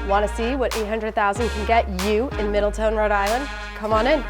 Want to see what 800,000 can get you in Middletown, Rhode Island? Come on in.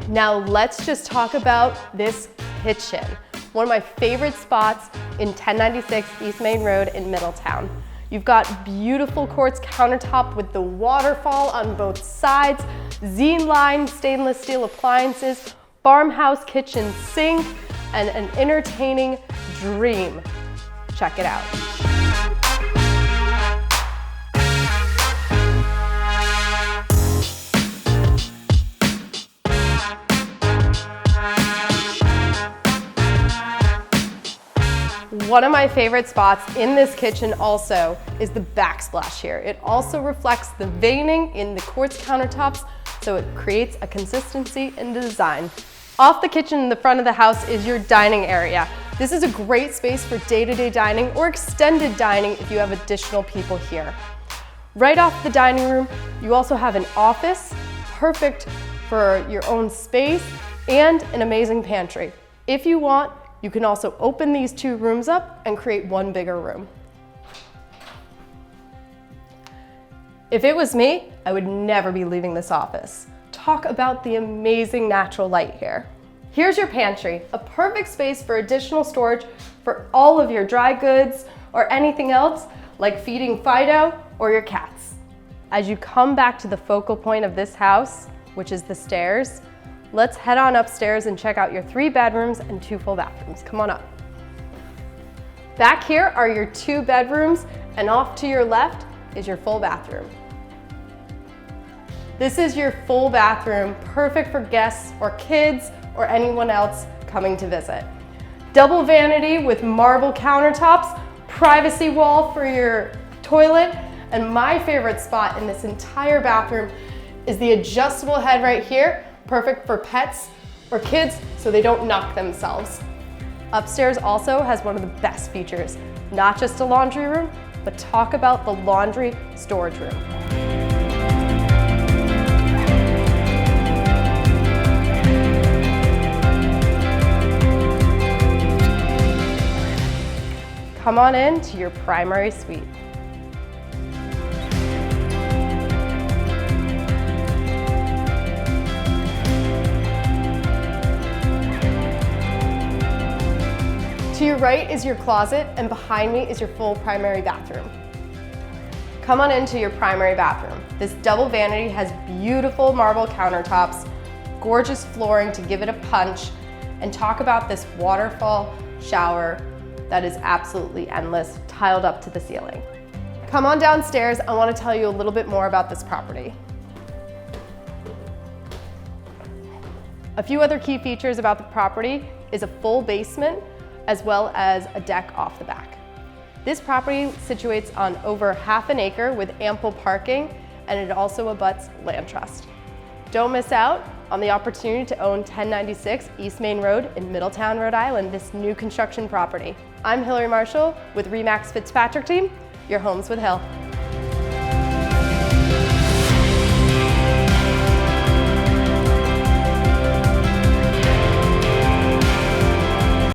Now let's just talk about this kitchen. One of my favorite spots in 1096 East Main Road in Middletown. You've got beautiful quartz countertop with the waterfall on both sides, Z-line stainless steel appliances, farmhouse kitchen sink, and an entertaining dream. Check it out. One of my favorite spots in this kitchen also is the backsplash here. It also reflects the veining in the quartz countertops, so it creates a consistency in the design. Off the kitchen in the front of the house is your dining area. This is a great space for day-to-day dining or extended dining if you have additional people here. Right off the dining room, you also have an office, perfect for your own space, and an amazing pantry. If you want, you can also open these two rooms up and create one bigger room. If it was me, I would never be leaving this office. Talk about the amazing natural light here. Here's your pantry, a perfect space for additional storage for all of your dry goods or anything else like feeding Fido or your cats. As you come back to the focal point of this house, which is the stairs, let's head on upstairs and check out your 3 bedrooms and 2 full bathrooms. Come on up. Back here are your 2 bedrooms, and off to your left is your full bathroom. This is your full bathroom, perfect for guests or kids or anyone else coming to visit. Double vanity with marble countertops, privacy wall for your toilet, and my favorite spot in this entire bathroom is the adjustable head right here, perfect for pets or kids so they don't knock themselves. Upstairs also has one of the best features, not just a laundry room, but talk about the laundry storage room. Come on in to your primary suite. To your right is your closet, and behind me is your full primary bathroom. Come on into your primary bathroom. This double vanity has beautiful marble countertops, gorgeous flooring to give it a punch, and talk about this waterfall shower that is absolutely endless, tiled up to the ceiling. Come on downstairs, I want to tell you a little bit more about this property. A few other key features about the property is a full basement, as well as a deck off the back. This property situates on over half an acre with ample parking, and it also abuts land trust. Don't miss out on the opportunity to own 1096 East Main Road in Middletown, Rhode Island, this new construction property. I'm Hilary Marshall with RE/MAX Fitzpatrick team, your homes with Hill.